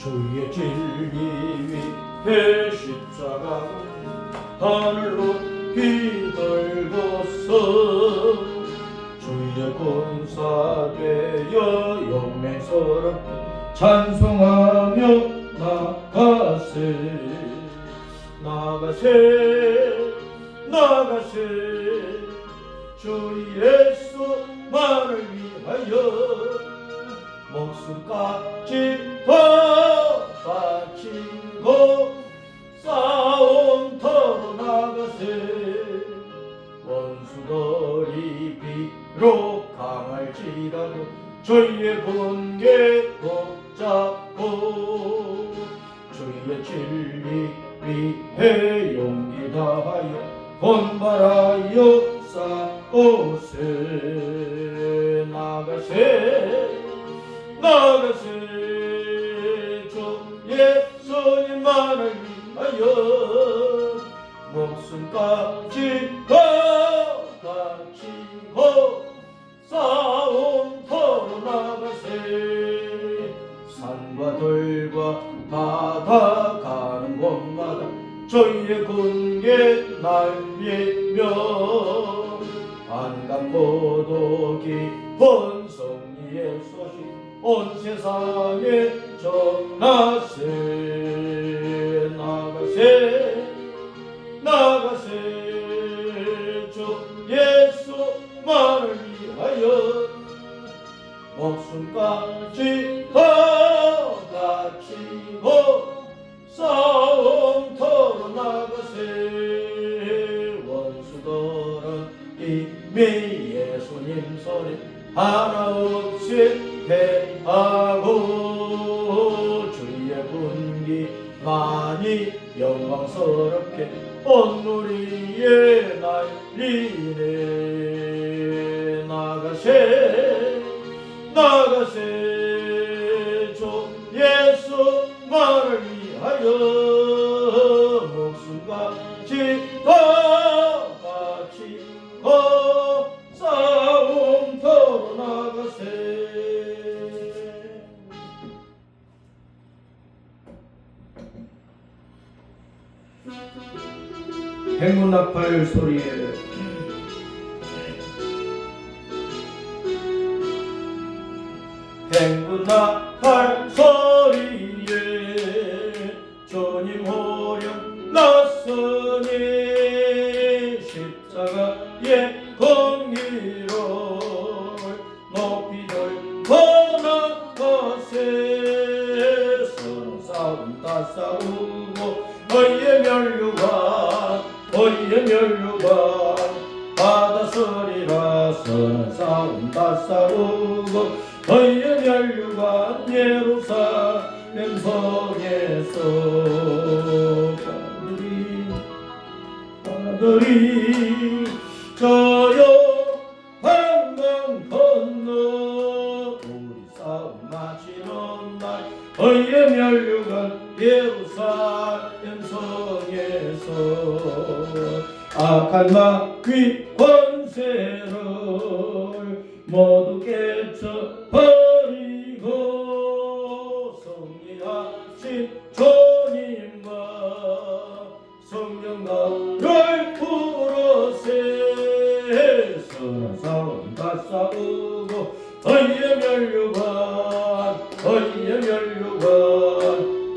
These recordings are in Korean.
주의 진리 위에 십자가 하늘 높이 들고서 주의 군사 되어 영맹스럽게 찬송하며 나가세 주 예수만을 위하여 목숨까지 더 바치고 싸움터로 나가세 원수들이 비록 강할지라도 주의 군계 붙잡고 주의 진리 위해 용기 다하여 본발하여 싸우세 나가세 주 예수님만을 위하여 목숨까지 다 바치고 싸움터로 나가세 산과 들과 바다 가는 곳마다 주의 군계 날리며 반갑고도 기쁜 승리의 소식 온 세상에 전하세 나가세 주 예수만을 위하여 목숨까지 다 바치고 싸움터로 나가세 원수들은 이미 예수님 소리 하나 없이 패하고 주의 군기 많이 영광스럽게 온 누리에 날리네 나가세 주 예수만을 위하여 목숨까지 다 바치고 싸움터로 나가세 행군나팔 소리에 행군나팔 소리에 주님 호령 났으니 십자가의 공의를 높이 들고 나가세 서로 싸움 다 싸우고 어이의 멸류관 받았으리라 서로 싸움 다 싸우고 어이의 멸류관 예루살렘 성에서 아들이 저요 한강 건너 우리 싸움 마치는 날 어이의 멸류관 예루살렘 성에서 악한 마귀 권세를 모두 깨쳐버리고 승리하신 주님과 성령 나를 부르세 선한 싸움 다 싸우고 어이의 멸류관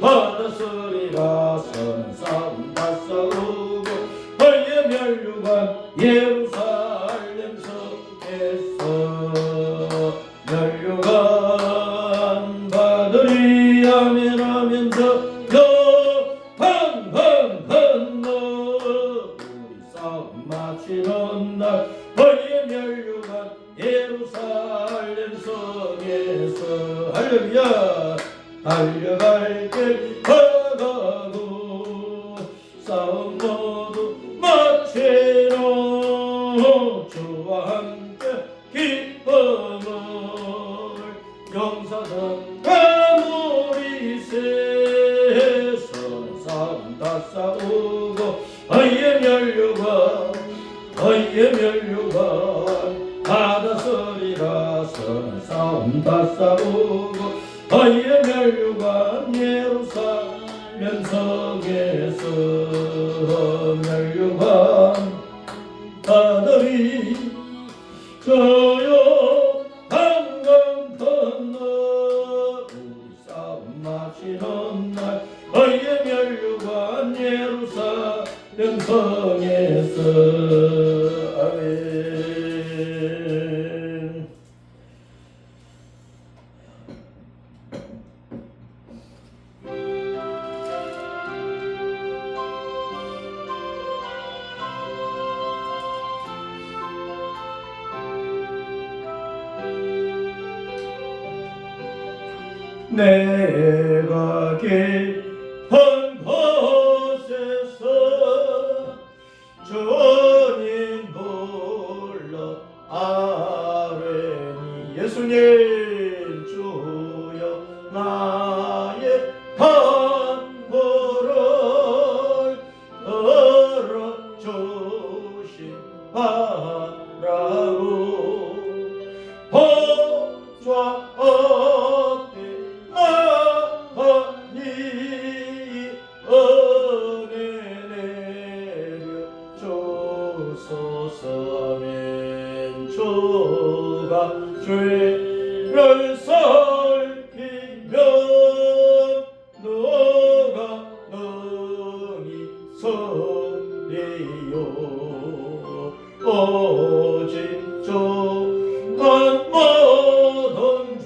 받았으리라 선한 싸움 다 싸우고 어이의 멸류관 예루살렘 성에서 멸류관 받으리 아멘 하면서 너 우리 싸움 마치는 날 어이의 멸류관 예루살렘 성에서 할렐루야 달려갈 길 걸어가고 싸움 모두 마치노 주와 함께 기쁨을 용사들과 누리세 서로 싸움 다 싸우고 어이의 멸류관 받았으리라 서로 싸움 다 싸우고 어이의 멸류관 면성에서 멸류관 아들이 저요 한강 건너 우리 싸움 마치는 날 어예 멸류관 예루살렘 성에서 아멘. 내가 깊은 곳에서 주님 불러 아뢰니 예수님 주여 나의 간구를 들어주신 바라고 보좌 죄를 살피면 너가 능히 선리요 오직 저한 모든 죄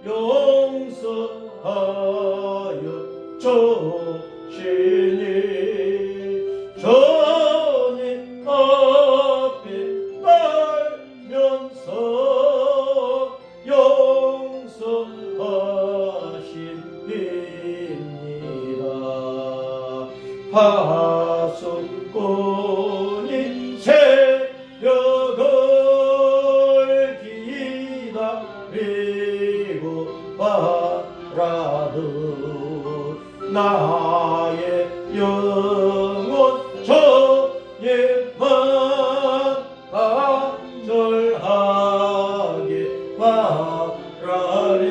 용서하여 주시니 주님 앞에 용서하십니다. 파수꾼이 새벽을 기다리고 바라듯 나의 영혼 주님만 간절하게 바라리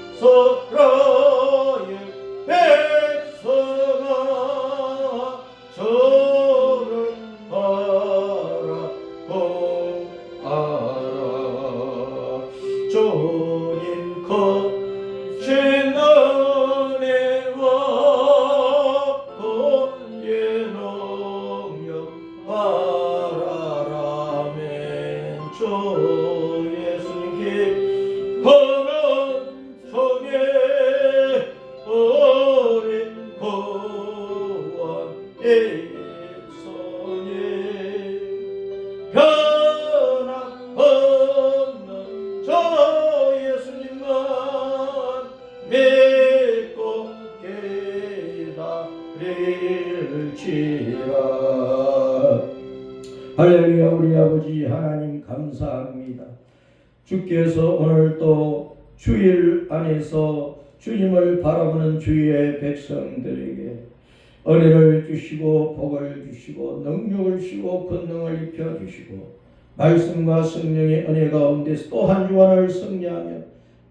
이스라엘 백성아 저를 바라보아라 주님 거친 은혜와 공의 능력 바라라멘 주 예수님 깊은 은총에 우리 구원의 손에 변함없는 저 예수님만 믿고 기다릴지라. 할렐루야. 우리 아버지 하나님 감사합니다. 주께서 오늘 또 주일 안에서 주님을 바라보는 주의 백성들에게 은혜를 주시고 복을 주시고 능력을 주시고 권능을 입혀주시고 말씀과 성령의 은혜 가운데서 또 한 주간을 승리하며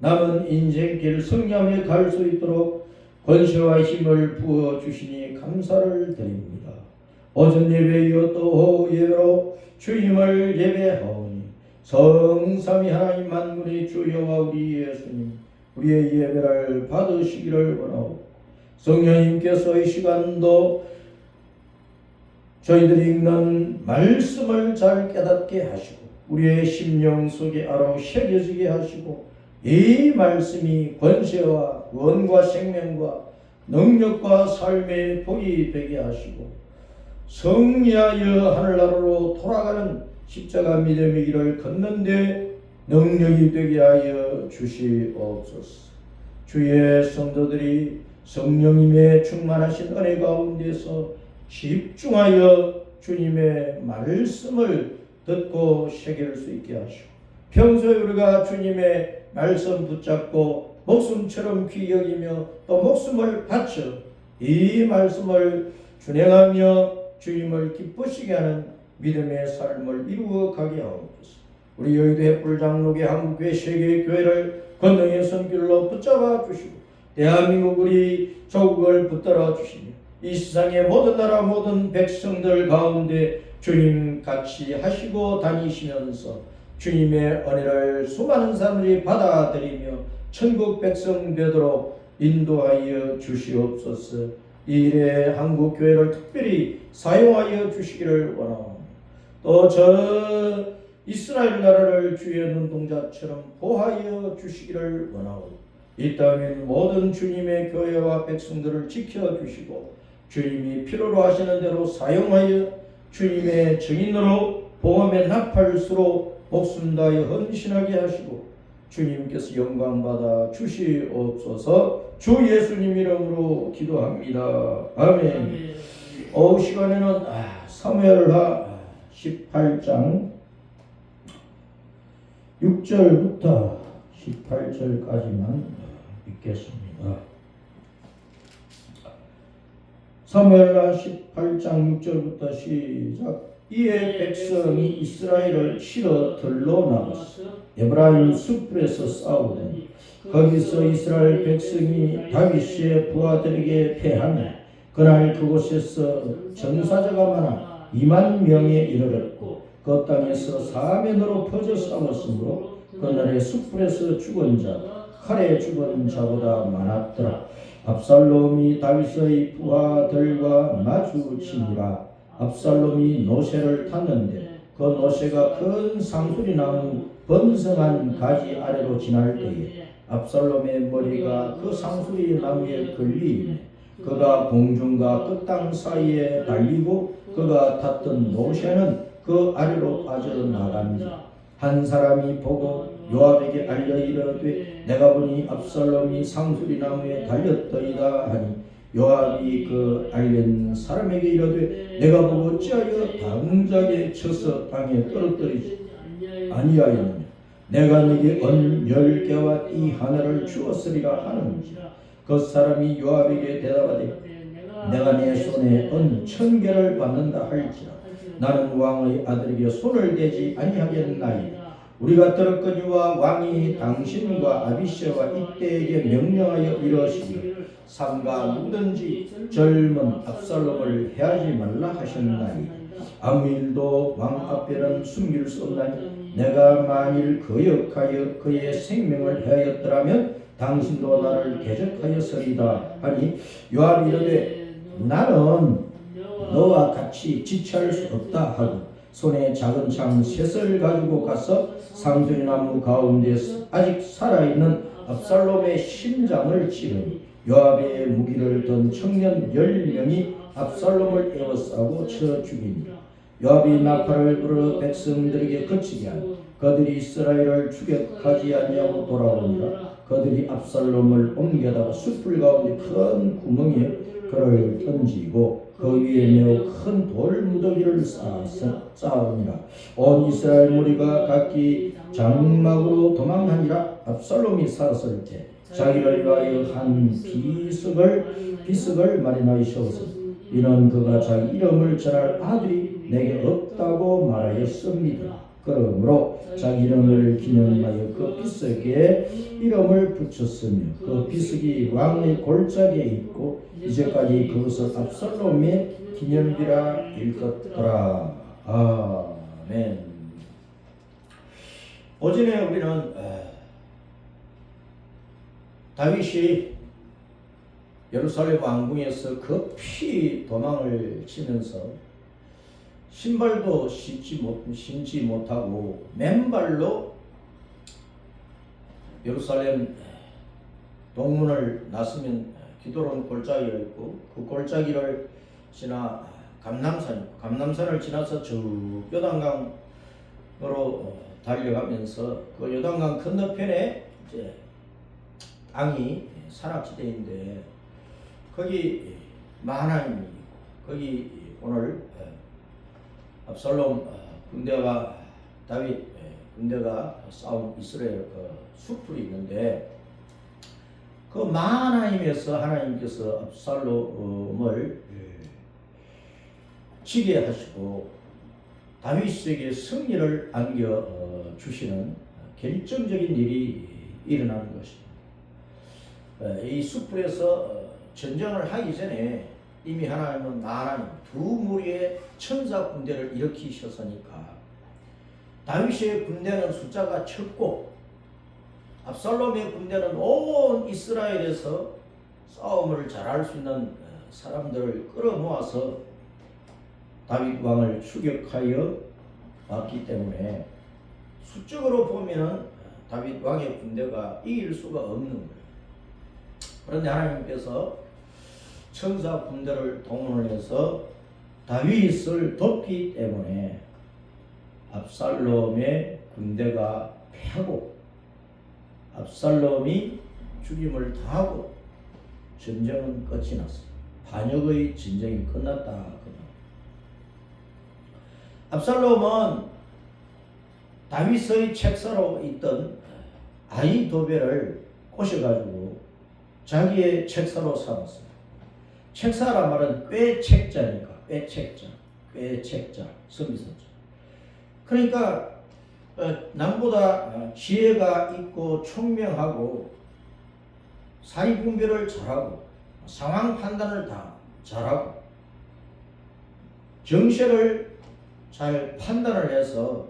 남은 인생길 승리하며 갈 수 있도록 권세와 힘을 부어주시니 감사를 드립니다. 오전 예배 이어 또 오후 예배로 주님을 예배하오니 성삼위 하나님 만군의 주여와 우리 예수님 우리의 예배를 받으시기를 원하오. 성령님께서 이 시간도 저희들이 읽는 말씀을 잘 깨닫게 하시고 우리의 심령 속에 알아 새겨지게 하시고 이 말씀이 권세와 원과 생명과 능력과 삶의 복이 되게 하시고 승리하여 하늘나라로 돌아가는 십자가 믿음의 길을 걷는데 능력이 되게 하여 주시옵소서. 주의 성도들이 성령님의 충만하신 은혜 가운데서 집중하여 주님의 말씀을 듣고 새길 수 있게 하시고 평소에 우리가 주님의 말씀 붙잡고 목숨처럼 귀 여기며 또 목숨을 바쳐 이 말씀을 준행하며 주님을 기쁘시게 하는 믿음의 삶을 이루어 가게 하옵소서. 우리 여의도 햇불 장로교 한국교회 세계 교회를 권능의 손길로 붙잡아 주시고 대한민국 우리 조국을 붙들어 주시며 이 세상의 모든 나라 모든 백성들 가운데 주님 같이 하시고 다니시면서 주님의 은혜를 수많은 사람들이 받아들이며 천국 백성 되도록 인도하여 주시옵소서. 이 일에 한국교회를 특별히 사용하여 주시기를 원하옵니다. 또 저 이스라엘 나라를 주의 눈동자처럼 보호하여 주시기를 원하옵니다. 이 땅의 모든 주님의 교회와 백성들을 지켜주시고 주님이 필요로 하시는 대로 사용하여 주님의 증인으로 복음의 나팔수로 목숨 다하여 헌신하게 하시고 주님께서 영광받아 주시옵소서. 주 예수님 이름으로 기도합니다. 아멘. 오후 시간에는 사무엘하 18장 6절부터 18절까지만 읽겠습니다. 사무엘하 18장 6절부터 시작. 이에 백성이 이스라엘을 치러 들러 나갔어 에브라임 숲에서 싸우더니 거기서 이스라엘 백성이 다윗의 부하들에게 패하며 그날 그곳에서 전사자가 많아 2만 명에 이르렀고 그 땅에서 사면으로 퍼져 싸웠으므로 그날의 숲에서 죽은 자 칼에 죽은 자보다 많았더라. 압살롬이 다윗의 부하들과 마주치니라. 압살롬이 노새를 탔는데 그 노새가 큰 상수리 나무 번성한 가지 아래로 지날 때에 압살롬의 머리가 그 상수리 나무에 걸리며 그가 공중과 그 땅 사이에 달리고 그가 탔던 노새는 그 아래로 빠져나간지 한 사람이 보고 요압에게 알려 이르되 내가 보니 압살롬이 상수리 나무에 달렸더이다 하니 요압이 그 알린 사람에게 이르되 내가 보고 어찌하여 당장에 쳐서 땅에 떨어뜨리지 아니하였느냐. 내가 네게 은 10개와 띠 하나를 주었으리라 하는지. 그 사람이 요압에게 대답하되 내가 내 손에 은 1000개를 받는다 할지라 나는 왕의 아들에게 손을 대지 아니하겠나이다. 우리가 들었거니와 왕이 당신과 아비새와 이때에게 명령하여 이러시기를 삼가 누구든지 젊은 압살롬을 해하지 말라 하셨나이다. 아무 일도 왕 앞에는 숨길 수 없나니 내가 만일 거역하여 그의 생명을 해하였더라면 당신도 나를 대적하였으리다 하니 요압이 이르되 나는 너와 같이 지체할 수 없다 하고 손에 작은 창 셋을 가지고 가서 상수리 나무 가운데서 아직 살아있는 압살롬의 심장을 찌르니 요압의 무기를 든 청년 10명이 압살롬을 에워싸고 쳐 죽이니라. 요압이 나팔을 불어 백성들에게 그치게 하니 그들이 이스라엘을 추격하지 아니하고 돌아오니라. 그들이 압살롬을 옮겨다가 숲을 가운데 큰 구멍에 그를 던지고 그 위에 매우 큰 돌 무더기를 쌓으니라. 온 이스라엘 무리가 각기 장막으로 도망하니라. 압살롬이 살았을 때 자기를 위하여 한 비석을 마련하시옵소서. 이는 그가 자기 이름을 전할 아들이 내게 없다고 말하였습니다. 그러므로 자기 이름을 기념하여 그 비석에 이름을 붙였으며 그 비석이 왕의 골짜기에 있고 이제까지 그것을 압살롬의 기념비라 일컫더라. 아멘. 오전에 우리는 다윗이 예루살렘 왕궁에서 급히 도망을 치면서 신발도 신지 못하고 맨발로 예루살렘 동문을 나서면 기도론 골짜기가 있고 그 골짜기를 지나 감남산을 지나서 저 요단강으로 달려가면서 그 요단강 건너편에 이제 땅이 산악지대인데 거기 마하나임 거기 오늘 압살롬 군대와 다윗 군대가 싸운 이스라엘 숲이 있는데 그 마하나임에서 하나님께서 압살롬을 지게 하시고 다윗에게 승리를 안겨 주시는 결정적인 일이 일어나는 것입니다. 이 숯불에서 전쟁을 하기 전에 이미 하나님은 하나님 두 무리의 천사 군대를 일으키셨으니까 다윗의 군대는 숫자가 적고 압살롬의 군대는 온 이스라엘에서 싸움을 잘할 수 있는 사람들을 끌어모아서 다윗 왕을 추격하여 왔기 때문에 수적으로 보면은 다윗 왕의 군대가 이길 수가 없는 거예요. 그런데 하나님께서 천사 군대를 동원을 해서 다윗을 돕기 때문에 압살롬의 군대가 패하고 압살롬이 죽임을 당하고 전쟁은 끝이 났어요. 반역의 전쟁이 끝났다. 압살롬은 다윗의 책사로 있던 아히도벨을 꼬셔가지고 자기의 책사로 삼았어요. 책사란 말은 꾀책자니까, 꾀책자, 선비선자. 그러니까 남보다 지혜가 있고 총명하고 사리분별을 잘하고 상황 판단을 다 잘하고 정세를 잘 판단을 해서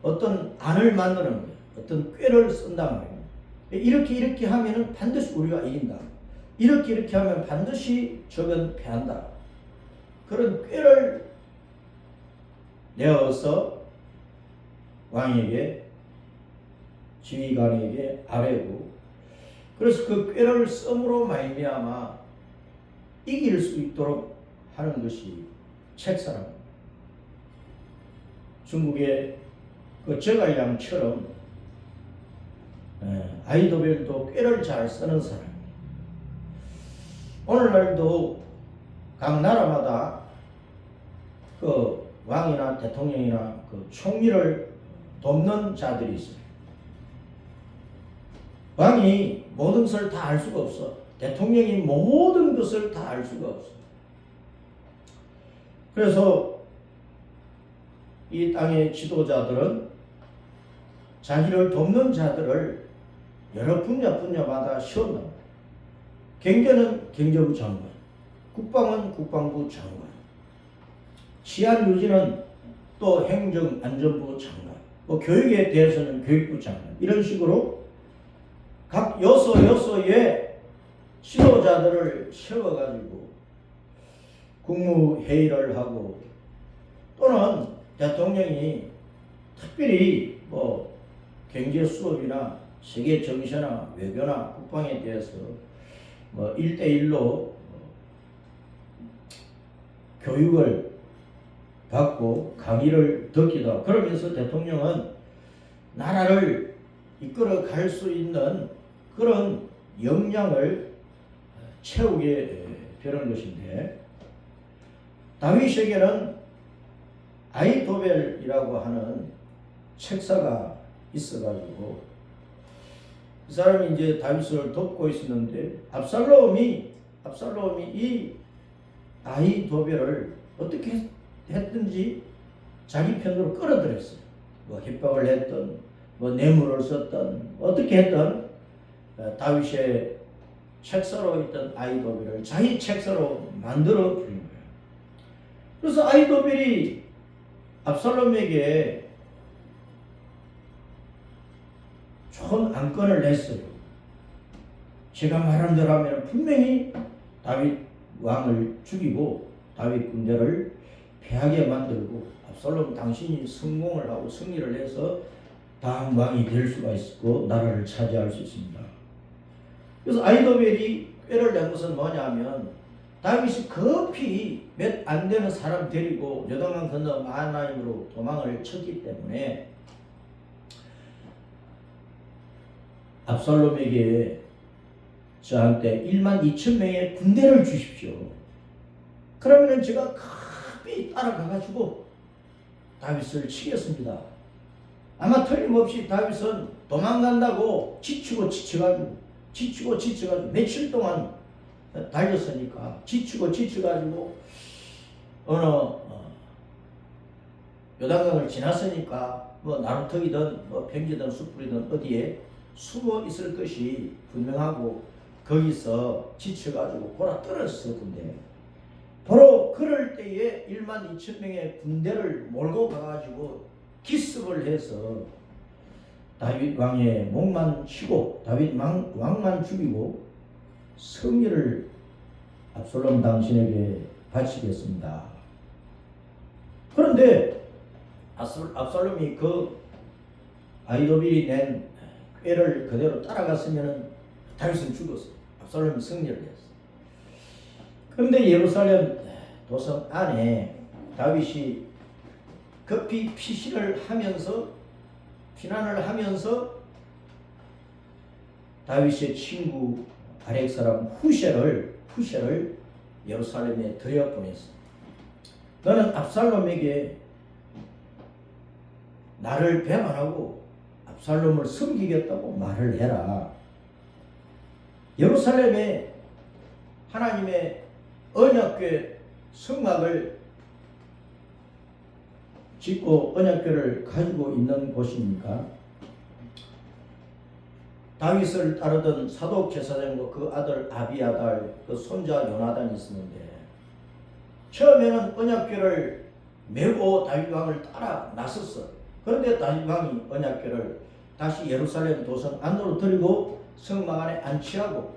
어떤 안을 만드는 거예요. 어떤 꾀를 쓴단 말이에요. 이렇게 하면은 반드시 우리가 이긴다. 이렇게 하면 반드시 적은 패한다. 그런 꾀를 내어서 왕에게 지휘관에게 아뢰고 그래서 그 꾀를 씀으로 말미암아 이길 수 있도록 하는 것이 책사랍니다. 중국의 그 저갈량처럼 아히도벨도 꾀를 잘 쓰는 사람입니다. 오늘날도 각 나라마다 그 왕이나 대통령이나 그 총리를 돕는 자들이 있어요. 왕이 모든 것을 다 알 수가 없어. 대통령이 모든 것을 다 알 수가 없어. 그래서 이 땅의 지도자들은 자기를 돕는 자들을 여러 분야마다 시험합니다. 경제는 경제부 장관, 국방은 국방부 장관, 치안 유지는 또 행정안전부 장관, 뭐 교육에 대해서는 교육부 장관, 이런 식으로 각 요소의 지도자들을 세워가지고 국무회의를 하고 또는 대통령이 특별히 뭐 경제 수업이나 세계 정세나 외교나 국방에 대해서 뭐 1대1로 교육을 받고 강의를 듣기도 하고 그러면서 대통령은 나라를 이끌어 갈 수 있는 그런 역량을 채우게 되는 것인데 다윗에게는 아히도벨이라고 하는 책사가 있어가지고 이 사람이 이제 다윗을 돕고 있었는데 압살롬이 이 아히도벨을 어떻게 했든지 자기 편으로 끌어들였어요. 뭐 협박을 했던 뭐 뇌물을 썼던 어떻게 했던 다윗의 책사로 있던 아히도벨을 자기 책사로 만들어 버린 거예요. 그래서 아히도벨이 압살롬에게 좋은 안건을 냈어요. 제가 말한 대로 하면 분명히 다윗 왕을 죽이고 다윗 군대를 패하게 만들고 압살롬 당신이 성공을 하고 승리를 해서 다음 왕이 될 수가 있고 나라를 차지할 수 있습니다. 그래서 아히도벨이 꾀를 낸 것은 뭐냐면 다윗이 급히 몇 안 되는 사람 데리고 요단강 건너 마하나임으로 도망을 쳤기 때문에 압살롬에게 저한테 12,000명의 군대를 주십시오. 그러면 제가 급히 따라가가지고 다윗을 치겠습니다. 아마 틀림없이 다윗은 도망간다고 지쳐가지고 며칠 동안 달렸으니까 지쳐가지고 어느 요단강을 지났으니까 뭐 나루터기든 뭐 평지든 숯불이든 어디에 숨어 있을 것이 분명하고 거기서 지쳐가지고 골아 떨어졌었는데 바로 그럴 때에 1만 2천 명의 군대를 몰고 가가지고 기습을 해서 다윗 왕의 목만 치고 다윗 왕만 죽이고 승리를 압살롬 당신에게 바치겠습니다. 그런데 압살롬이 그 아히도빌이 낸 꾀를 그대로 따라갔으면 다윗은 죽었어. 압살롬이 승리를 했어. 그런데 예루살렘 도성 안에 다윗이 급히 피신을 하면서 피난을 하면서 다윗의 친구 아렉 사람 후셰를 예루살렘에 들여보냈어. 너는 압살롬에게 나를 배반하고 압살롬을 섬기겠다고 말을 해라. 예루살렘에 하나님의 언약궤 성막을 짓고 언약궤를 가지고 있는 곳입니까? 다윗을 따르던 사독 제사장과 그 아들 아비아달, 그 손자 요나단이 있었는데 처음에는 언약궤를 메고 다윗 왕을 따라 나섰어. 그런데 다윗 왕이 언약궤를 다시 예루살렘 도성 안으로 들이고 성막 안에 안치하고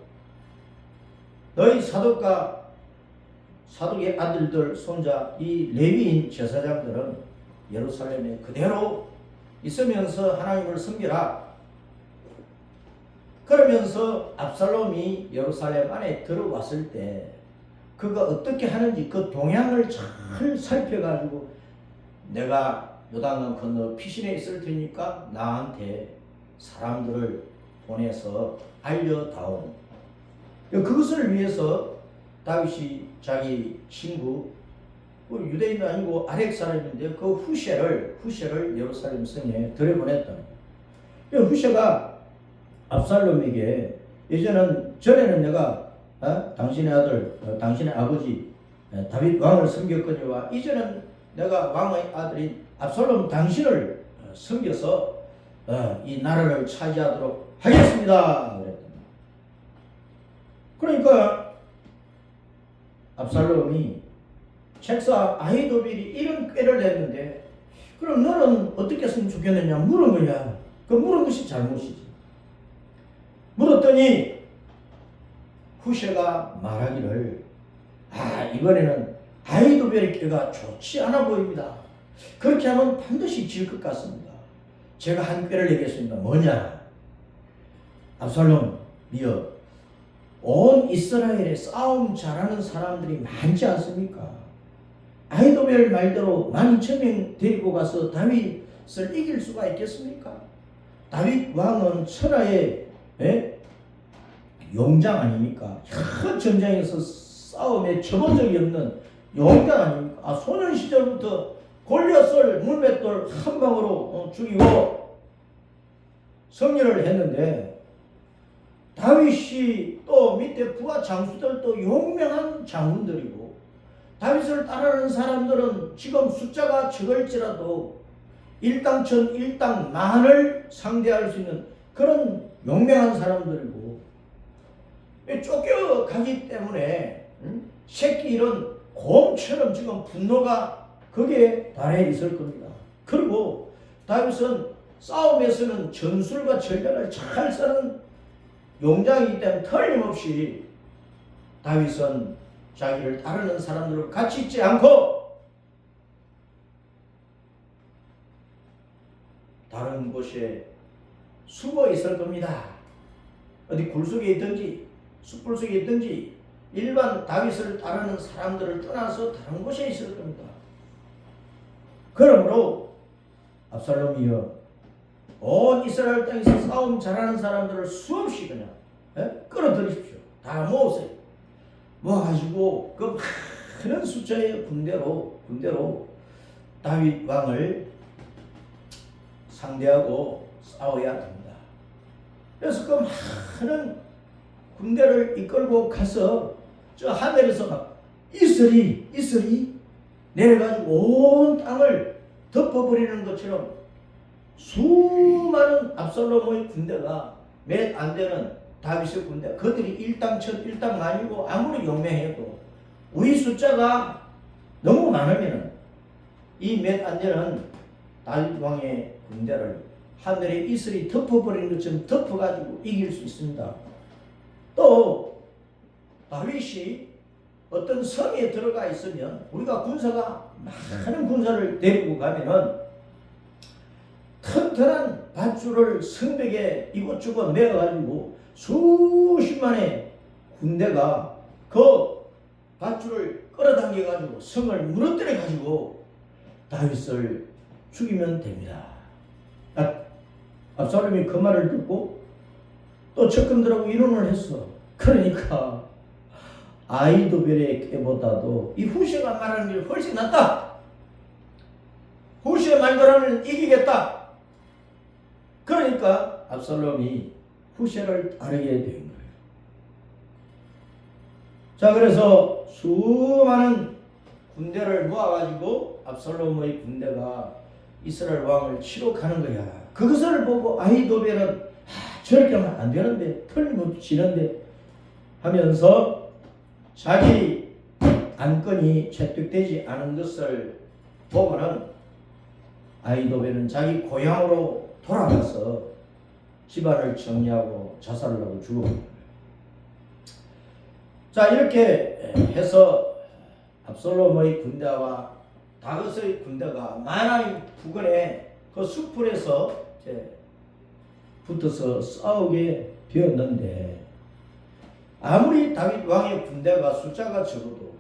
너희 사독의 아들들 손자 이 레위인 제사장들은 예루살렘에 그대로 있으면서 하나님을 섬기라. 그러면서 압살롬이 예루살렘 안에 들어왔을 때 그가 어떻게 하는지 그 동향을 잘 살펴가지고 내가 요단강 건너 피신해 있을 테니까 나한테 사람들을 보내서 알려다오. 그것을 위해서 다윗이 자기 친구 유대인은 아니고 아렉 사람인데 그 후셰를 예루살렘 성에 들여보냈다. 후셰가 압살롬에게 전에는 내가 당신의 아들 당신의 아버지 다윗 왕을 섬겼거니와 이제는 내가 왕의 아들인 압살롬 당신을 섬겨서 이 나라를 차지하도록 하겠습니다. 그러니까 압살롬이 책사 아히도빌이 이런 꾀를 냈는데 그럼 너는 어떻게 했으면 좋겠느냐 물은 거야. 그 물은 것이 잘못이지. 물었더니 후셰가 말하기를 이번에는 아히도벨의 꾀가 좋지 않아 보입니다. 그렇게 하면 반드시 질 것 같습니다. 제가 한 꾀를 내겠습니다. 뭐냐? 압살롬이여, 온 이스라엘에 싸움 잘하는 사람들이 많지 않습니까? 아히도벨 말대로 12,000명 데리고 가서 다윗을 이길 수가 있겠습니까? 다윗 왕은 천하의 용장 아닙니까? 큰 전장에서 싸움에 쳐본 적이 없는 용장 아닙니까? 소년 시절부터 골리앗을 물맷돌 한 방으로 죽이고 승리를 했는데 다윗이 또 밑에 부하 장수들도 용맹한 장군들이고 다윗을 따르는 사람들은 지금 숫자가 적을지라도 일당천 일당만을 상대할 수 있는 그런 용맹한 사람들이고 쫓겨가기 때문에 새끼 이런 곰처럼 지금 분노가 거기에 달해 있을 겁니다. 그리고 다윗은 싸움에서는 전술과 전략을 잘 쓰는 용장이기 때문에 틀림없이 다윗은 자기를 따르는 사람들과 같이 있지 않고 다른 곳에 숨어 있을 겁니다. 어디 굴속에 있든지 숯불 속에 있든지 일반 다윗을 따르는 사람들을 떠나서 다른 곳에 있을 겁니다. 그러므로 압살롬이여, 온 이스라엘 땅에서 싸움 잘하는 사람들을 수없이 그냥 끌어들이십시오. 다 모으세요. 모아가지고 그 많은 숫자의 군대로 다윗 왕을 상대하고 싸워야 됩니다. 그래서 그 많은 군대를 이끌고 가서 저 하늘에서 막 이슬이 내려가지고 온 땅을 덮어버리는 것처럼 수많은 압살롬의 군대가 몇 안 되는 다윗의 군대, 그들이 일당천 일당만이고 아무리 용맹해도 우리 숫자가 너무 많으면 이 몇 안 되는 다윗 왕의 군대를 하늘의 이슬이 덮어버리는 것처럼 덮어가지고 이길 수 있습니다. 또 다윗이 어떤 성에 들어가 있으면 우리가 군사가 많은 군사를 데리고 가면은 튼튼한 밧줄을 성벽에 이곳저곳 매어가지고 수십만의 군대가 그 밧줄을 끌어당겨가지고 성을 무너뜨려가지고 다윗을 죽이면 됩니다. 압살롬이 그 말을 듣고 또 적군들하고 이론을 했어. 그러니까 아히도벨의 깨보다도 이 후시가 말하는 게 훨씬 낫다. 후시의 말대로는 이기겠다. 그러니까 압살롬이 후시를 따르게 된 거예요. 자, 그래서 수많은 군대를 모아가지고 압살롬의 군대가 이스라엘 왕을 치러 가는 거야. 그것을 보고 아히도벨은 저렇게 하면 안 되는데, 틀림없이 지는데 하면서 자기 안건이 채택되지 않은 것을 보고는 아히도벨은 자기 고향으로 돌아가서 집안을 정리하고 자살을 하고 죽어버린 거예요. 자, 이렇게 해서 압살롬의 군대와 다윗의 군대가 마나임 부근에 그 숲풀에서 이제 붙어서 싸우게 되었는데, 아무리 다윗 왕의 군대가 숫자가 적어도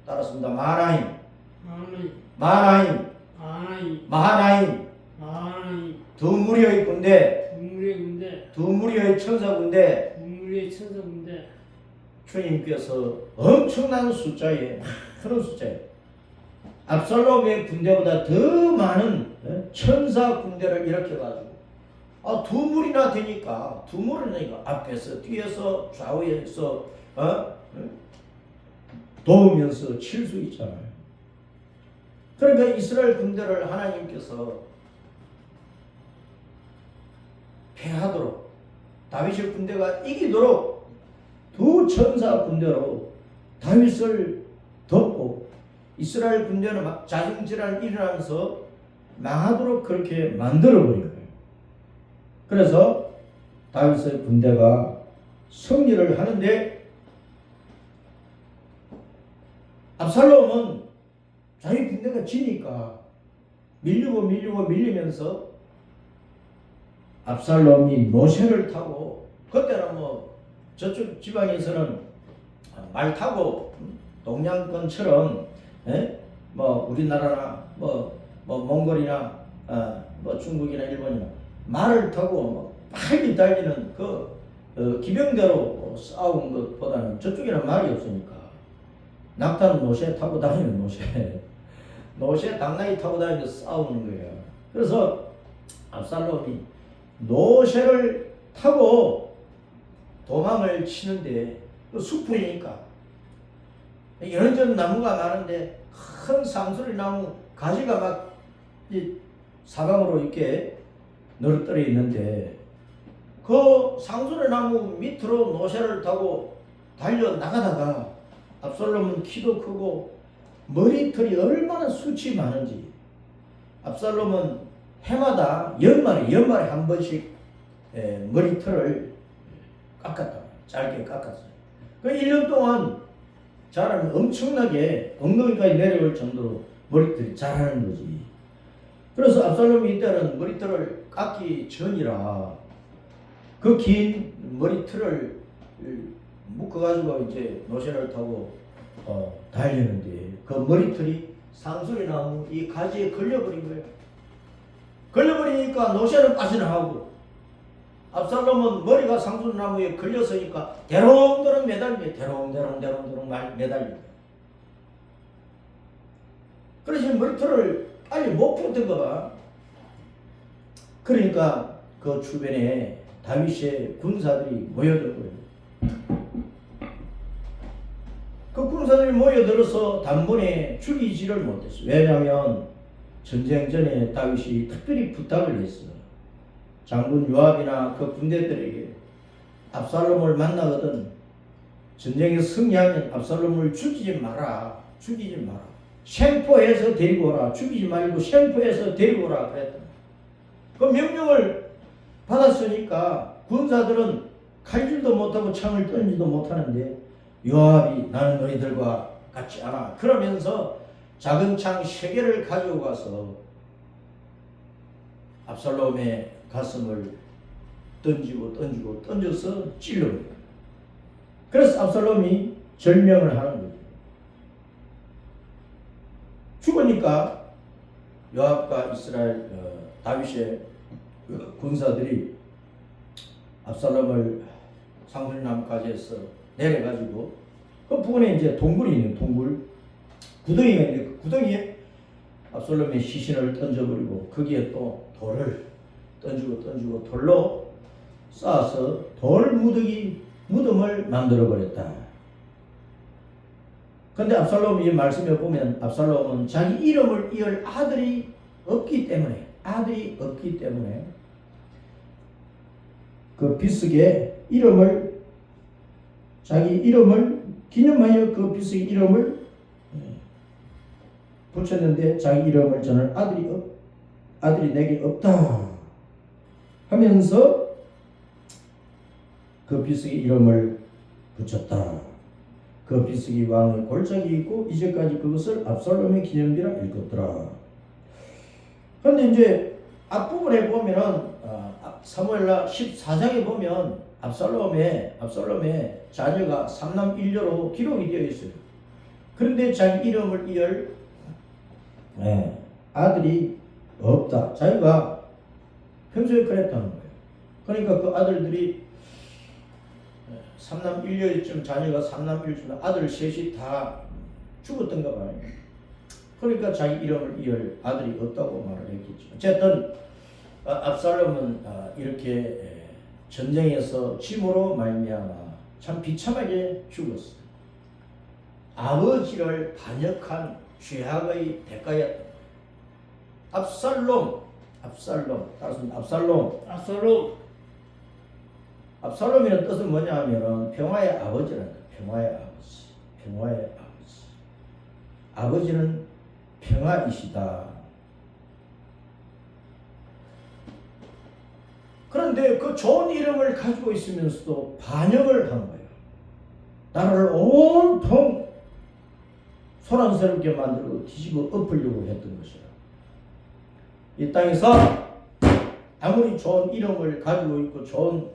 따랐습니다. 마하나임 두 무리의 군대, 두 무리의 천사 군대, 주님께서 엄청난 숫자에, 그런 숫자에 압살롬의 군대보다 더 많은 천사 군대를 일으켜가지고 두 무리나 되니까, 두 무리니까 앞에서 뒤에서 좌우에서 도우면서 칠 수 있잖아요. 그러니까 이스라엘 군대를 하나님께서 패하도록, 다윗의 군대가 이기도록 두 천사 군대로 다윗을 덮고 이스라엘 군대는 막 자중질환 일어나면서 망하도록 그렇게 만들어버린 거예요. 그래서 다윗의 군대가 승리를 하는데, 압살롬은 자기 군대가 지니까 밀리면서 압살롬이 노새를 타고, 그때는 뭐 저쪽 지방에서는 말 타고 동양권처럼 뭐 우리나라나 뭐 몽골이나 뭐 중국이나 일본이나 말을 타고 뭐 빨리 달리는 기병대로 싸운 것보다는 저쪽에는 말이 없으니까 낙타는 노새 타고 다니는 노새 당나귀 타고 다니면서 싸우는 거예요. 그래서 압살롬이 노새를 타고 도망을 치는데 숲이니까 이런저런 나무가 많은데 큰 상수리 나무 가지가 막 이 사방으로 이렇게 늘어뜨려 있는데, 그 상수리 나무 밑으로 노새를 타고 달려 나가다가 압살롬은 키도 크고 머리털이 얼마나 숱이 많은지, 압살롬은 해마다 연말에 한 번씩 머리털을 깎았다. 짧게 깎았어요. 그 1년 동안 자라면 엄청나게 엉덩이까지 내려올 정도로 머리털이 자라는 거지. 그래서 압살롬이 이때는 머리털을 깎기 전이라 그 긴 머리털을 묶어가지고 이제 노새를 타고 달리는데, 그 머리털이 상수리 나무 이 가지에 걸려버린 거예요. 걸려버리니까 노새는 빠져나가고, 압살롬은 머리가 상수리 나무에 걸렸으니까 대롱대롱 매달리며 대롱대롱 매달리고, 그래서 머리털을 빨리 못 풀었던가 봐. 그러니까 그 주변에 다윗의 군사들이 모여들고요. 그 군사들이 모여들어서 단번에 죽이지를 못했어요. 왜냐하면 전쟁 전에 다윗이 특별히 부탁을 했어. 장군 요압이나 그 군대들에게 압살롬을 만나거든 전쟁에 승리하면 압살롬을 죽이지 마라. 죽이지 마라. 생포해서 데리고 오라. 죽이지 말고 생포해서 데리고 오라 그랬다. 그 명령을 받았으니까 군사들은 칼질도 못하고 창을 던지도 못하는데 요압이 나는 너희들과 같지 않아. 그러면서 작은 창 3개를 가지고 가서 압살롬의 가슴을 던져서 찔러버려요. 그래서 압살롬이 절명을 하는 거죠. 죽으니까 요압과 이스라엘 다윗의 군사들이 압살롬을 상수리나무까지 해서 내려가지고 그 부근에 이제 동굴이 있는 동굴 구덩이가 있는데 그 구덩이에 압살롬의 시신을 던져버리고 거기에 또 돌을 던지고 돌로 쌓아서 돌 무덤을 만들어 버렸다. 근데 압살롬이 말씀에 보면 압살롬은 자기 이름을 이을 아들이 없기 때문에 그 비석에 자기 이름을 기념하여 그 비석에 이름을 붙였는데 자기 이름을 저는 아들이 내게 없다 하면서 그 비석에 이름을 붙였다. 그 비석이 왕의 골짜기에 있고 이제까지 그것을 압살롬의 기념비라 일컫더라. 그런데 이제 앞부분에 보면은 사무엘라 14장에 보면 압살롬의 자녀가 3남 1녀로 기록이 되어 있어요. 그런데 자기 이름을 이을 아들이 없다. 자기가 평소에 그랬다는 거예요. 그러니까 그 아들들이 3남 1녀쯤 자녀가 3남 1녀쯤 아들 셋이 다 죽었던가 봐요. 그러니까 자기 이름을 이을 아들이 없다고 말을 했겠죠. 어쨌든 압살롬은 이렇게 전쟁에서 짐으로 말미암아 참 비참하게 죽었어요. 아버지를 반역한 죄악의 대가였다. 압살롬이라는 뜻은 뭐냐 하면은 평화의 아버지란다. 평화의 아버지. 아버지는 평화이시다. 그런데 그 좋은 이름을 가지고 있으면서도 반역을 한 거예요. 나라를 온통 소란스럽게 만들고 뒤집어 엎으려고 했던 것이라. 이 땅에서 아무리 좋은 이름을 가지고 있고 좋은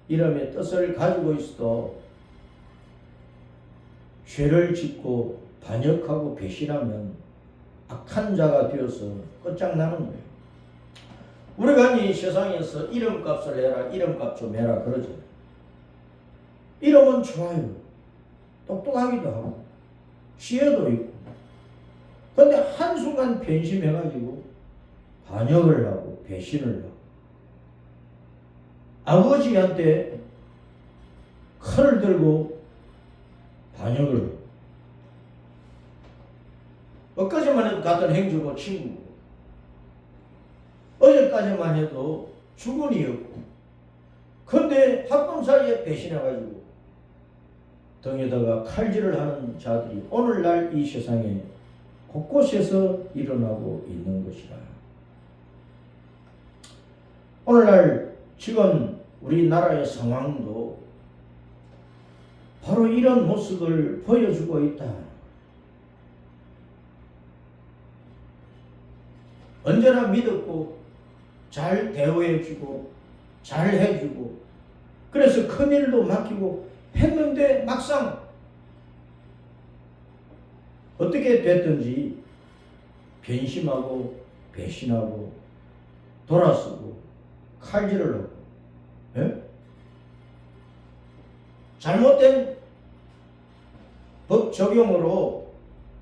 이름의 뜻을 가지고 있어도 죄를 짓고 반역하고 배신하면 악한 자가 되어서 끝장나는 거예요. 우리가 이 세상에서 이름값을 내라, 이름값 좀 해라 그러죠. 이름은 좋아요. 똑똑하기도 하고 지혜도 있고. 그런데 한순간 변심해가지고 반역을 하고 배신을 하고 아버지한테 칼을 들고 반역을 하고 엊그제만 해도 같은 행주고 친구고 어제까지만 해도 주군이었고 그런데 학범 사이에 배신해가지고 등에다가 칼질을 하는 자들이 오늘날 이 세상에 곳곳에서 일어나고 있는 것이라. 오늘날 지금 우리나라의 상황도 바로 이런 모습을 보여주고 있다. 언제나 믿었고 잘 대우해주고 잘 해주고 그래서 큰일도 맡기고 했는데 막상 어떻게 됐든지 변심하고 배신하고 돌아서고 칼질을 하고 잘못된 법 적용으로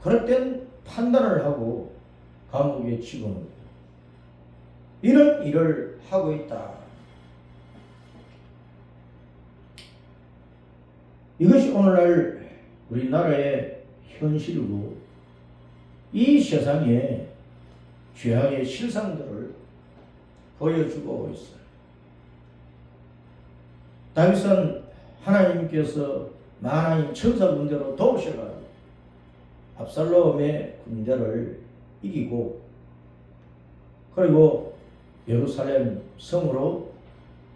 그릇된 판단을 하고 감옥에 집어넣고 이런 일을 하고 있다. 이것이 오늘날 우리나라의 현실이고 이 세상에 죄악의 실상들을 보여주고 있어요. 다윗은 하나님께서 하나님 천사 군대로 도우셔가지고 압살롬의 군대를 이기고, 그리고 예루살렘 성으로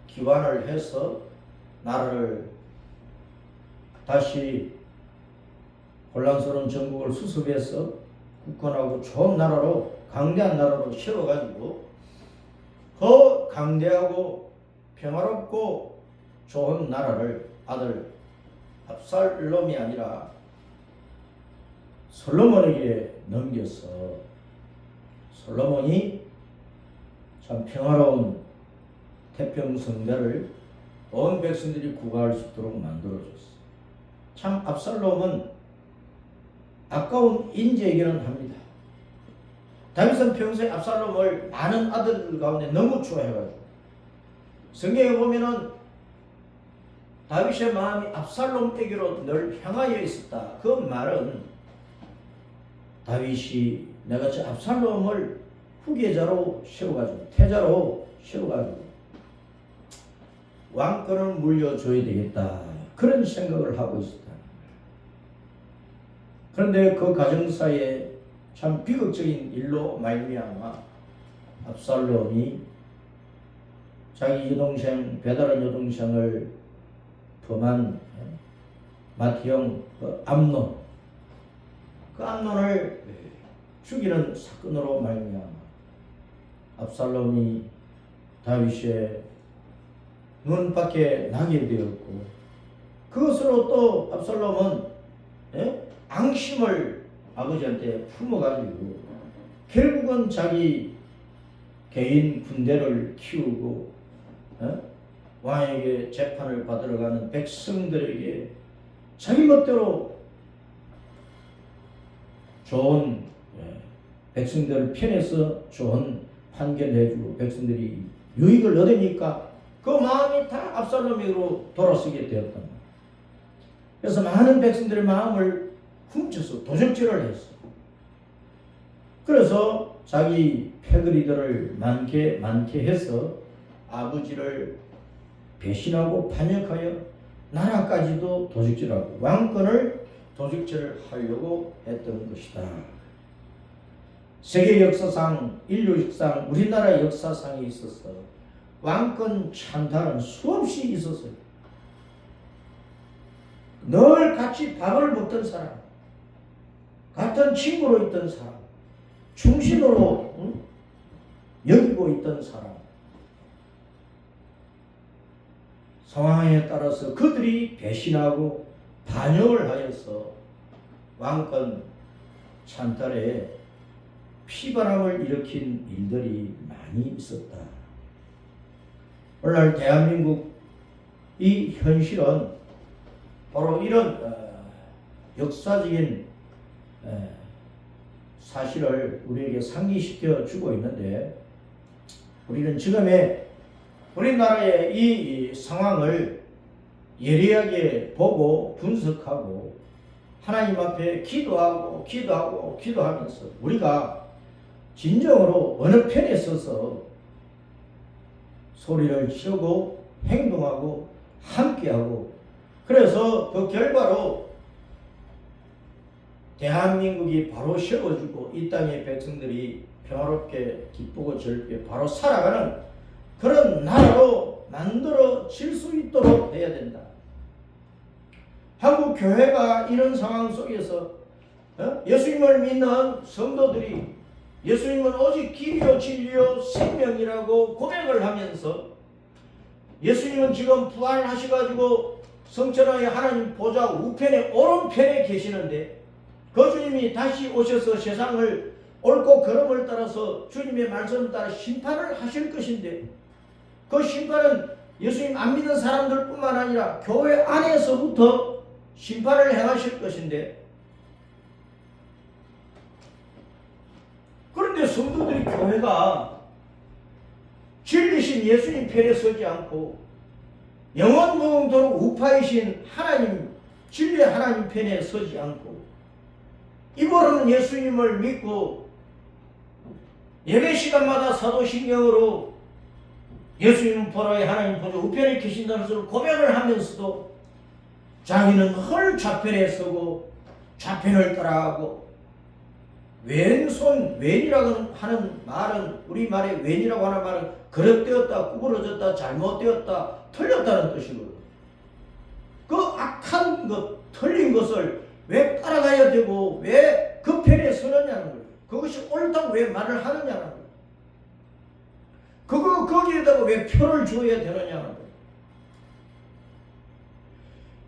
기환을 해서 나라를 다시 혼란스러운 전국을 수습해서 굳건하고 좋은 나라로, 강대한 나라로 세워가지고 그 강대하고 평화롭고 좋은 나라를 아들 압살롬이 아니라 솔로몬에게 넘겨서 솔로몬이 참 평화로운 태평성대를 온 백성들이 구가할 수 있도록 만들어줬어. 참 압살롬은 아까운 인재이기는 합니다. 다윗은 평소에 압살롬을 많은 아들들 가운데 너무 좋아해가지고 성경에 보면은 다윗의 마음이 압살롬에게로 늘 향하여 있었다. 그 말은 다윗이 내가 저 압살롬을 후계자로 세워가지고 태자로 세워가지고 왕권을 물려줘야 되겠다, 그런 생각을 하고 있었다. 그런데 그 가정사에 참 비극적인 일로 말미암아 압살롬이 자기 여동생, 배다른 여동생을 범한 마티형 암논, 그 암논을 죽이는 사건으로 말미암아 압살롬이 다윗의 눈밖에 나게 되었고, 그것으로 또 압살롬은 앙심을 아버지한테 품어가지고 결국은 자기 개인 군대를 키우고 왕에게 재판을 받으러 가는 백성들에게 자기 멋대로 좋은 백성들 편에서 좋은 판결을 해주고 백성들이 유익을 얻으니까 그 마음이 다 압살롬에게로 돌아서게 되었단 말이에요. 그래서 많은 백성들의 마음을 훔쳐서 도적질을 했어. 그래서 자기 패거리들을 많게 해서 아버지를 배신하고 반역하여 나라까지도 도적질하고 왕권을 도적질을 하려고 했던 것이다. 세계 역사상, 인류 역사상, 우리나라 역사상에 있어서 왕권 찬탈은 수없이 있었어요. 늘 같이 밥을 먹던 사람, 같은 친구로 있던 사람, 충신으로 여기고 있던 사람, 상황에 따라서 그들이 배신하고 반역을 하여서 왕권 찬탈에 피바람을 일으킨 일들이 많이 있었다. 오늘날 대한민국 이 현실은 바로 이런 역사적인 사실을 우리에게 상기시켜 주고 있는데, 우리는 지금의 우리나라의 이 상황을 예리하게 보고 분석하고 하나님 앞에 기도하면서 우리가 진정으로 어느 편에 서서 소리를 지르고 행동하고 함께하고, 그래서 그 결과로 대한민국이 바로 세워지고 이 땅의 백성들이 평화롭게 기쁘고 즐겁게 바로 살아가는 그런 나라로 만들어질 수 있도록 해야 된다. 한국 교회가 이런 상황 속에서 예수님을 믿는 성도들이 예수님은 오직 길이요 진리요 생명이라고 고백을 하면서, 예수님은 지금 부활하셔가지고 성천하의 하나님 보좌 우편에 오른편에 계시는데, 그 주님이 다시 오셔서 세상을 옳고 그름을 따라서 주님의 말씀을 따라 심판을 하실 것인데, 그 심판은 예수님 안 믿는 사람들 뿐만 아니라 교회 안에서부터 심판을 행하실 것인데, 그런데 성도들이 교회가 진리신 예수님 편에 서지 않고 영원무궁토록 우파이신 하나님, 진리의 하나님 편에 서지 않고 입으로는 예수님을 믿고 예배 시간마다 사도신경으로 예수님은 보라에 하나님 보좌 우편에 계신다는 것을 고백을 하면서도 자기는 헐 좌편에 서고 좌편을 따라하고 왼이라고 하는 말은 우리 말에 왼이라고 하는 말은 그릇되었다, 구부러졌다, 잘못되었다, 틀렸다는 뜻이거든. 그 악한 것, 틀린 것을 왜 따라가야 되고 왜 그 편에 서느냐는 거예요. 그것이 옳다고 왜 말을 하느냐는 거예요. 거기에다가 왜 표를 주어야 되느냐는 거예요.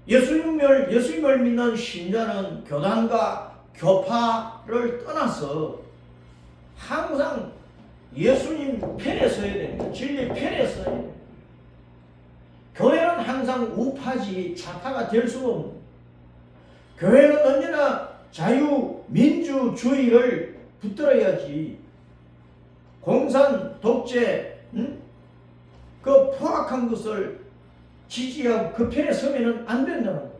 예수님을 믿는 신자는 교단과 교파를 떠나서 항상 예수님 편에 서야 됩니다. 진리 편에 서야 됩니다. 교회는 항상 우파지 좌파가 될 수가 없는 거예요. 교회는 언제나 자유민주주의를 붙들어야지 공산, 독재, 그 포악한 것을 지지하고 그 편에 서면은 안 된다는 거예요.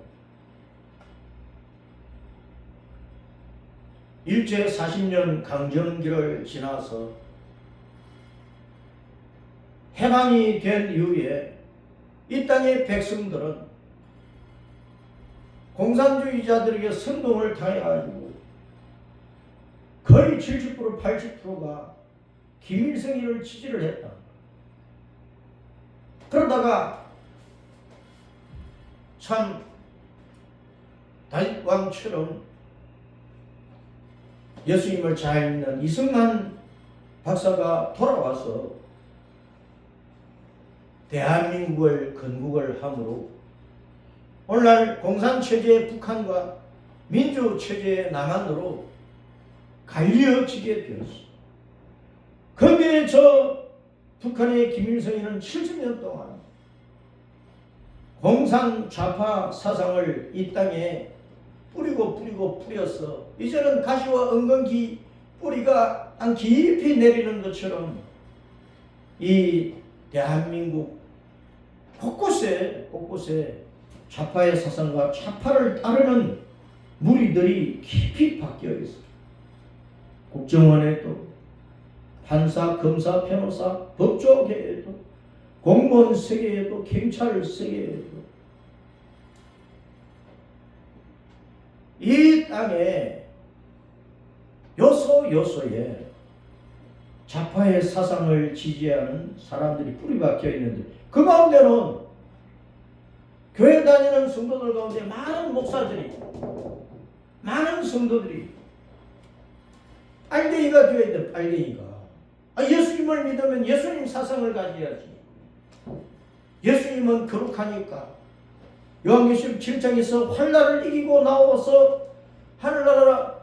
일제 40년 강점기를 지나서 해방이 된 이후에 이 땅의 백성들은 공산주의자들에게 선동을 당해가지고 거의 70% 80%가 김일성이를 지지를 했다. 그러다가 참 다윗왕처럼 예수님을 잘 믿는 이승만 박사가 돌아와서 대한민국을 건국을 함으로 오늘날 공산체제의 북한과 민주체제의 남한으로 갈려지게 되었습니다. 거기에 저 북한의 김일성이는 70년 동안 공산 좌파 사상을 이 땅에 뿌려서 이제는 가시와 은근기 뿌리가 땅 깊이 내리는 것처럼 이 대한민국 곳곳에 좌파의 사상과 좌파를 따르는 무리들이 깊이 바뀌어 있어요. 국정원에도 판사, 검사, 변호사, 법조계에도 공무원 세계에도 경찰 세계에도 이 땅에 요소에 좌파의 사상을 지지하는 사람들이 뿌리 박혀 있는데 그 가운데는 교회 다니는 성도들 가운데 많은 목사들이 많은 성도들이 빨갱이가 되어야 돼. 빨갱이가 예수님을 믿으면 예수님 사상을 가져야지. 예수님은 거룩하니까 요한계시록 7장에서 환난을 이기고 나와서 하늘나라로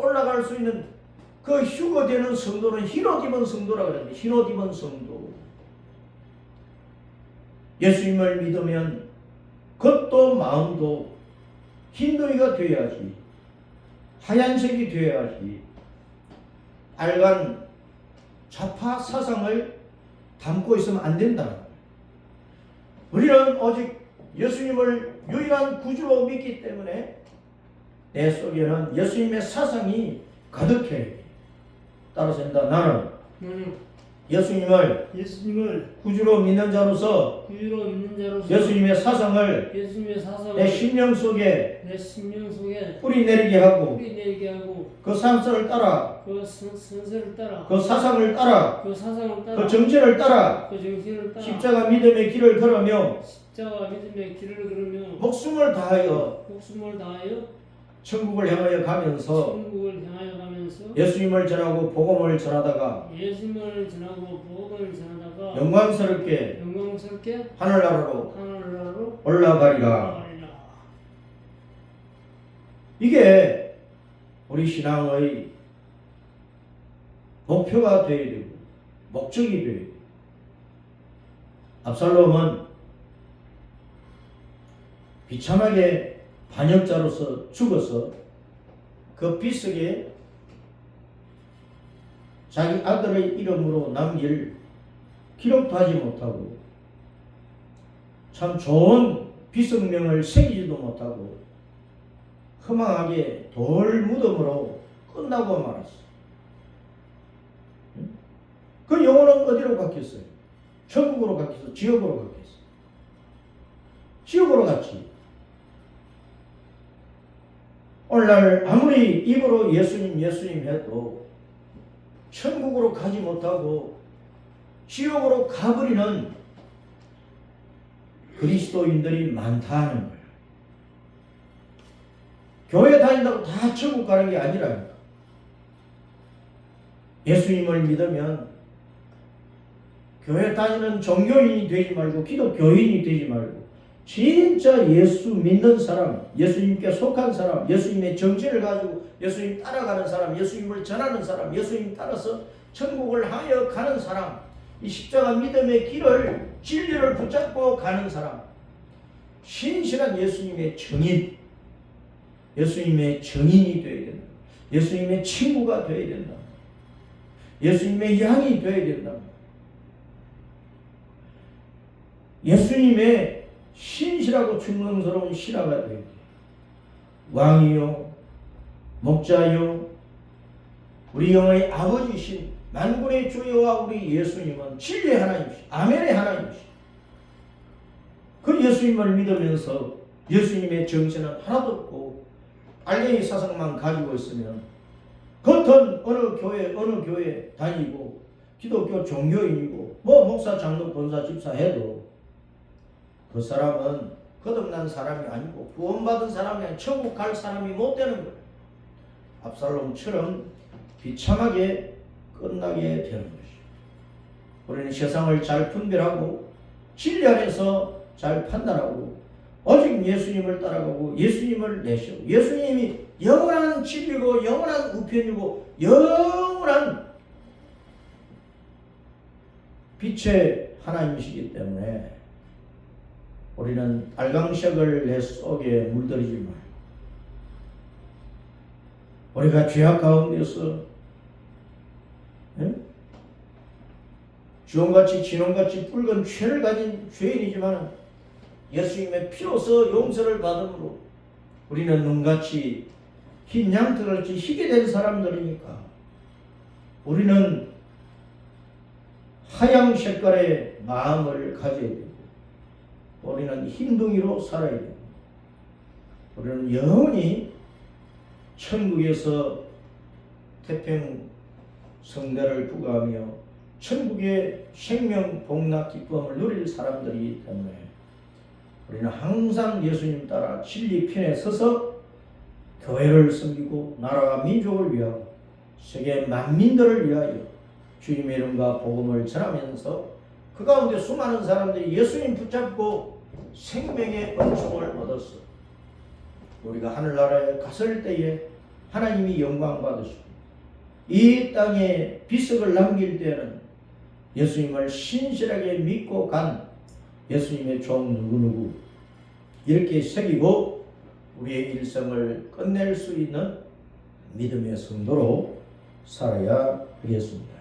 올라갈 수 있는 그 휴거되는 성도는 흰옷 입은 성도라고 그러는데 흰옷 입은 성도. 예수님을 믿으면 겉도 마음도 흰둥이가 되어야지. 하얀색이 되어야지. 빨간 좌파 사상을 담고 있으면 안 된다. 우리는 오직 예수님을 유일한 구주로 믿기 때문에 내 속에는 예수님의 사상이 가득해. 따라서 나는 예수님을 구주로 믿는 자로서 예수님의 사상을 내 심령 속에 뿌리 내리게 하고 그 사상을 따라 그 사상을 따라 그 정신을 따라 십자가 믿음의 길을 걸으며 목숨을 다하여 천국을 향하여 가면서 예수님을 전하고 복음을 전하다가 영광스럽게 하늘나라로 올라가리라. 이게 우리 신앙의 목표가 되어야 되고 목적이 되어야 돼요. 압살롬은 비참하게 반역자로서 죽어서 그 빗속에 자기 아들의 이름으로 남길 기록도 하지 못하고 참 좋은 비석명을 새기지도 못하고 허망하게 돌 무덤으로 끝나고 말았어. 그 영혼은 어디로 갔겠어요? 천국으로 갔겠어? 지옥으로 갔겠어? 지옥으로 갔지. 오늘날 아무리 입으로 예수님 해도 천국으로 가지 못하고 지옥으로 가버리는 그리스도인들이 많다는 거예요. 교회 다닌다고 다 천국 가는 게 아니라니까. 예수님을 믿으면 교회 다니는 종교인이 되지 말고 기독교인이 되지 말고 진짜 예수 믿는 사람, 예수님께 속한 사람, 예수님의 정체를 가지고 예수님 따라가는 사람, 예수님을 전하는 사람, 예수님 따라서 천국을 하여 가는 사람, 이 십자가 믿음의 길을, 진리를 붙잡고 가는 사람, 신실한 예수님의 증인, 예수님의 증인이 되어야 된다. 예수님의 친구가 되어야 된다. 예수님의 양이 되어야 된다. 예수님의 신실하고 충성스러운 신하가 되어야 돼. 왕이요, 목자요, 우리 영의 아버지신 만군의 주여와 우리 예수님은 진리의 하나님이시, 아멘의 하나님이시. 그 예수님을 믿으면서 예수님의 정신은 하나도 없고 알갱이 사상만 가지고 있으면 겉은 어느 교회 다니고 기독교 종교인이고 뭐 목사, 장로, 권사, 집사 해도 그 사람은 거듭난 사람이 아니고 구원받은 사람이 아니고 천국 갈 사람이 못 되는 거예요. 압살롬처럼 비참하게 끝나게 되는 것이죠. 우리는 세상을 잘 분별하고 진리 안에서 잘 판단하고 오직 예수님을 따라가고 예수님을 내시고 예수님이 영원한 진리고 영원한 우편이고 영원한 빛의 하나님이시기 때문에 우리는 알강색을 내 속에 물들이지 말고 우리가 죄악 가운데서 주홍같이 진홍같이 붉은 죄를 가진 죄인이지만 예수님의 피로서 용서를 받음으로 우리는 눈같이 흰 양털같이 희게 된 사람들이니까 우리는 하양 색깔의 마음을 가져야 되고 우리는 흰둥이로 살아야 되고 우리는 영원히 천국에서 태평 성대를 부과하며 천국의 생명 복락 기쁨을 누릴 사람들이기 때문에 우리는 항상 예수님 따라 진리 편에 서서 교회를 섬기고 나라와 민족을 위하여 세계 만민들을 위하여 주님의 이름과 복음을 전하면서 그 가운데 수많은 사람들이 예수님 붙잡고 생명의 은총을 얻었어. 우리가 하늘나라에 갔을 때에 하나님이 영광 받으시고 이 땅에 비석을 남길 때는 예수님을 신실하게 믿고 간 예수님의 종 누구누구 이렇게 새기고 우리의 일생을 끝낼 수 있는 믿음의 성도로 살아야 하겠습니다.